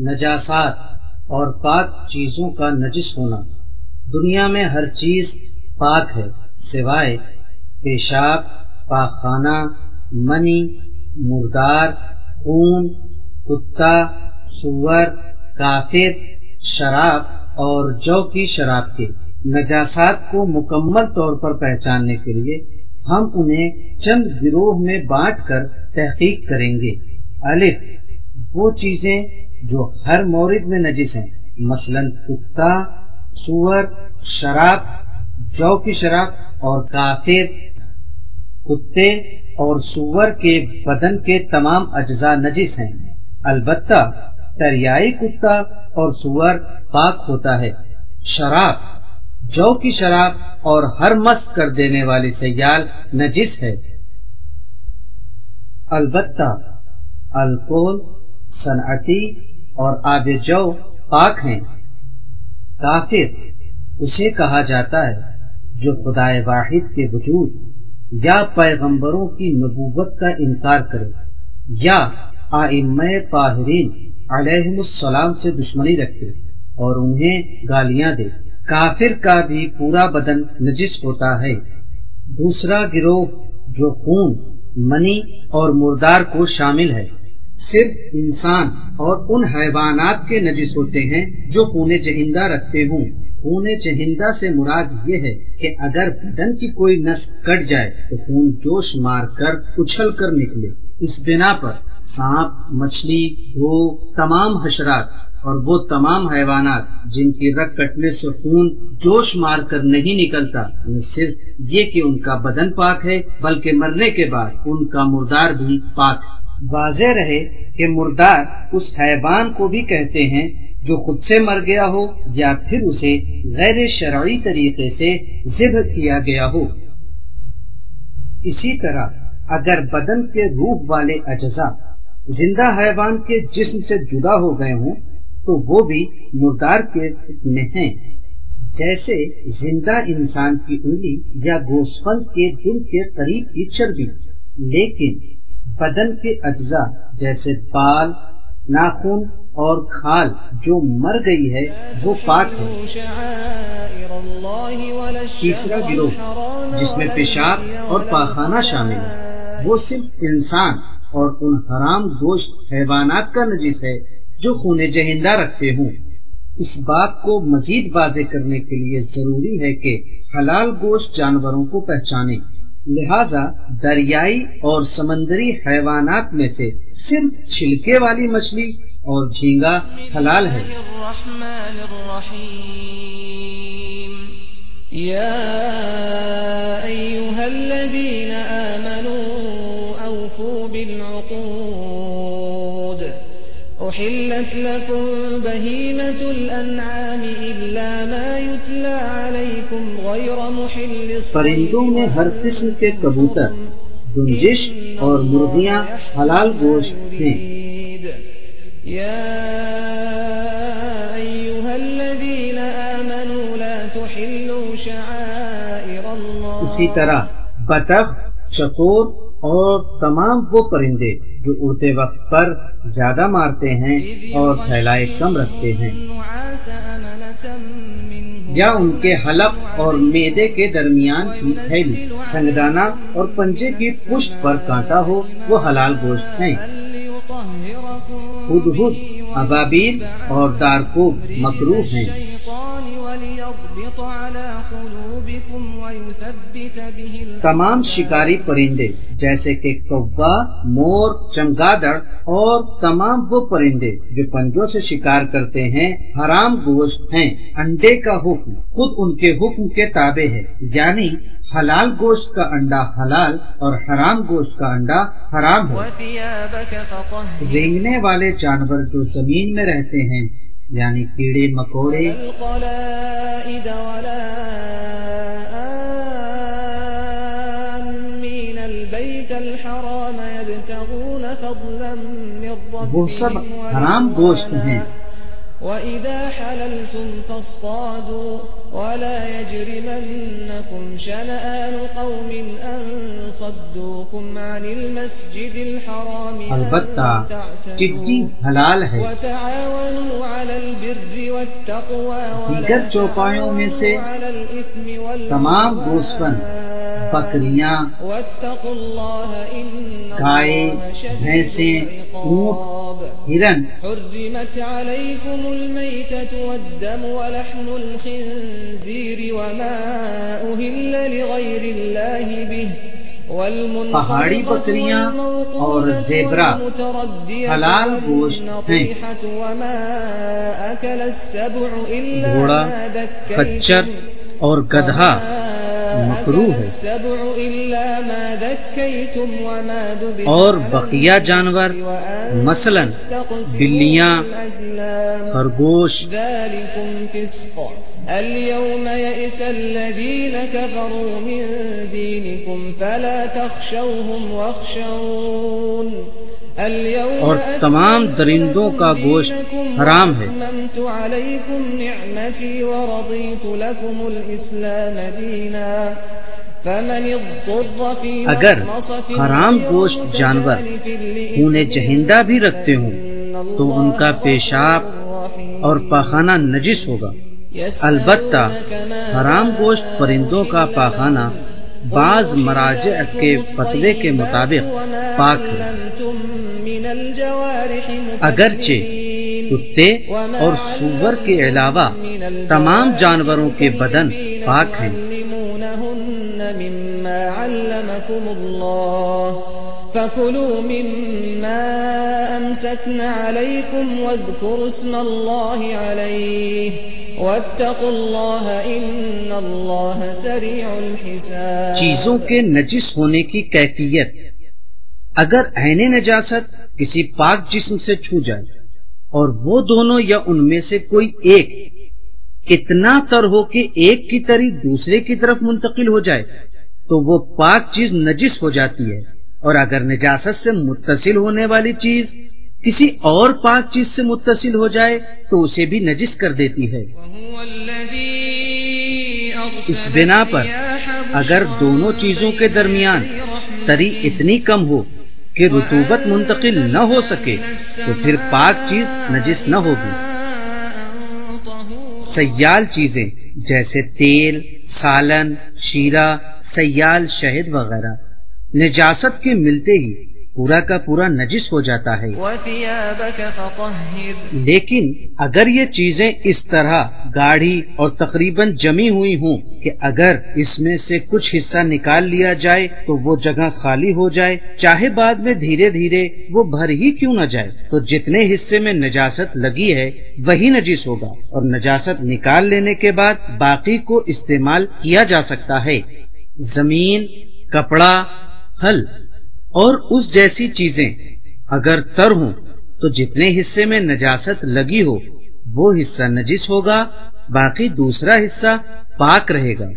نجاسات اور پاک چیزوں کا نجس ہونا۔ دنیا میں ہر چیز پاک ہے سوائے پیشاب، پاخانہ، منی، مردار، خون، کتا، سور، کافر، شراب اور جو کی شراب کے۔ نجاسات کو مکمل طور پر پہچاننے کے لیے ہم انہیں چند گروہ میں بانٹ کر تحقیق کریں گے۔ الف، وہ چیزیں جو ہر مورد میں نجس ہیں، مثلا کتا، سور، شراب، جو کی شراب اور کافر۔ کتے اور سور کے بدن کے تمام اجزاء نجس ہیں، البتہ دریائی کتا اور سور پاک ہوتا ہے۔ شراب، جو کی شراب اور ہر مست کر دینے والی سیال نجس ہے، البتہ الکحل، صنعتی اور آب جو پاک ہیں۔ کافر اسے کہا جاتا ہے جو خدائے واحد کے وجود یا پیغمبروں کی نبوت کا انکار کرے یا ائمہ طاہرین علیہم السلام سے دشمنی رکھے اور انہیں گالیاں دے۔ کافر کا بھی پورا بدن نجس ہوتا ہے۔ دوسرا گروہ جو خون، منی اور مردار کو شامل ہے، صرف انسان اور ان حیوانات کے نجس ہوتے ہیں جو خون جہندہ رکھتے ہوں۔ خون جہندہ سے مراد یہ ہے کہ اگر بدن کی کوئی نس کٹ جائے تو خون جوش مار کر اچھل کر نکلے۔ اس بنا پر سانپ، مچھلی، گھوڑ، تمام حشرات اور وہ تمام حیوانات جن کی رگ کٹنے سے خون جوش مار کر نہیں نکلتا، نہ صرف یہ کہ ان کا بدن پاک ہے بلکہ مرنے کے بعد ان کا مردار بھی پاک ہے۔ واضح رہے کہ مردار اس حیوان کو بھی کہتے ہیں جو خود سے مر گیا ہو یا پھر اسے غیر شرعی طریقے سے ذبح کیا گیا ہو۔ اسی طرح اگر بدن کے روح والے اجزاء زندہ حیوان کے جسم سے جدا ہو گئے ہوں تو وہ بھی مردار کے حکم میں ہیں، جیسے زندہ انسان کی انگلی یا گوسفند کے دل کے قریب کی چربی۔ لیکن بدن کے اجزاء جیسے بال، ناخن اور کھال جو مر گئی ہے وہ پاک ہے۔ تیسرا گروہ جس میں پیشاب اور پاخانہ شامل ہے، وہ صرف انسان اور ان حرام گوشت حیوانات کا نجس ہے جو خون جہندہ رکھتے ہوں۔ اس بات کو مزید واضح کرنے کے لیے ضروری ہے کہ حلال گوشت جانوروں کو پہچانے، لہذا دریائی اور سمندری حیوانات میں سے صرف چھلکے والی مچھلی اور جھینگا حلال ہے۔ یا ایھا الذین آمنوا اوفوا بالعقود احلت لکم بہیمۃ الانعام الا ما یتلی علیکم غیر محل الصید۔ پرندوں میں ہر قسم کے کبوتر، گنجش اور مرغیاں حلال گوشت ہیں۔ یا ایھا الذین آمنوا لا تحلوا شعائر اللہ۔ اسی طرح بطخ، چکور اور تمام وہ پرندے جو اڑتے وقت پر زیادہ مارتے ہیں اور پھیلائے کم رکھتے ہیں یا ان کے حلق اور معدے کے درمیان کی تھیلی، سنگدانہ اور پنجے کی پشت پر کانٹا ہو، وہ حلال گوشت ہیں۔ ہدہد، ابابیل اور دارکوب مکروہ ہیں۔ تمام شکاری پرندے جیسے کہ کوا، مور، چمگادڑ اور تمام وہ پرندے جو پنجوں سے شکار کرتے ہیں حرام گوشت ہیں۔ انڈے کا حکم خود ان کے حکم کے تابع ہے، یعنی حلال گوشت کا انڈا حلال اور حرام گوشت کا انڈا حرام ہے۔ رینگنے والے جانور جو زمین میں رہتے ہیں یعنی کیڑے مکوڑے، وہ سب حرام گوشت ہیں۔ وَإِذَا حَلَلْتُمْ فَاصْطَادُوا وَلَا يَجْرِمَنَّكُمْ شَنَآنُ قَوْمٍ أَن صَدُّوكُمْ عَنِ الْمَسْجِدِ الْحَرَامِ البتہ چٹی حلال ہے۔ وَتَعَاوَنُوا عَلَى الْبِرِّ وَالتَّقْوَى دیگر چوپایوں میں سے تمام گوسفند، بکریاں، وَاتَّقُوا اللَّهَ إِنَّ گائے، بھینسیں، اونٹ، ہرن، حرمت عليكم الميتة والدم ولحم الخنزير وما أهل لغير الله به پہاڑی بکریاں اور زیبرا حلال گوشت ہیں۔ گھوڑا، خچر اور گدھا مکروہ ہے، اور بقیہ جانور مثلا بلیاں، خرگوش۔ اليوم يئس الذين كفروا من دينكم فلا تخشوهم واخشون اور تمام درندوں کا گوشت حرام ہے۔ أتممت عليكم نعمتي ورضيت لكم الإسلام دينا فمن اضطر في اگر مخمصة حرام گوشت جانور انہیں جہندہ بھی رکھتے ہوں تو ان کا پیشاب اور پاخانہ نجس ہوگا۔ البتہ حرام گوشت پرندوں کا پاخانہ بعض مراجع کے فتوے کے مطابق پاک ہے، اگرچہ کتے اور سور کے علاوہ تمام جانوروں کے بدن پاک ہیں۔ فَكُلُوا مِمَّا أَمْسَكْنَ عَلَيْكُمْ وَاذْكُرُوا اسْمَ اللَّهِ عَلَيْهِ وَاتَّقُوا اللَّهَ إِنَّ اللَّهَ سَرِيعُ الْحِسَابِ۔ چیزوں کے نجس ہونے کی کیفیت: اگر عین نجاست کسی پاک جسم سے چھو جائے اور وہ دونوں یا ان میں سے کوئی ایک اتنا تر ہو کہ ایک کی تری دوسرے کی طرف منتقل ہو جائے تو وہ پاک چیز نجس ہو جاتی ہے، اور اگر نجاست سے متصل ہونے والی چیز کسی اور پاک چیز سے متصل ہو جائے تو اسے بھی نجس کر دیتی ہے۔ اس بنا پر اگر دونوں چیزوں کے درمیان تری اتنی کم ہو کہ رطوبت منتقل نہ ہو سکے تو پھر پاک چیز نجس نہ ہوگی۔ سیال چیزیں جیسے تیل، سالن، شیرہ، سیال شہد وغیرہ نجاست کے ملتے ہی پورا کا پورا نجس ہو جاتا ہے۔ وَثِيَابَكَ فَطَهِّرْ لیکن اگر یہ چیزیں اس طرح گاڑھی اور تقریباً جمی ہوئی ہوں کہ اگر اس میں سے کچھ حصہ نکال لیا جائے تو وہ جگہ خالی ہو جائے، چاہے بعد میں دھیرے دھیرے وہ بھر ہی کیوں نہ جائے، تو جتنے حصے میں نجاست لگی ہے وہی نجس ہوگا، اور نجاست نکال لینے کے بعد باقی کو استعمال کیا جا سکتا ہے۔ زمین، کپڑا، پھل اور اس جیسی چیزیں اگر تر ہوں تو جتنے حصے میں نجاست لگی ہو وہ حصہ نجس ہوگا، باقی دوسرا حصہ پاک رہے گا۔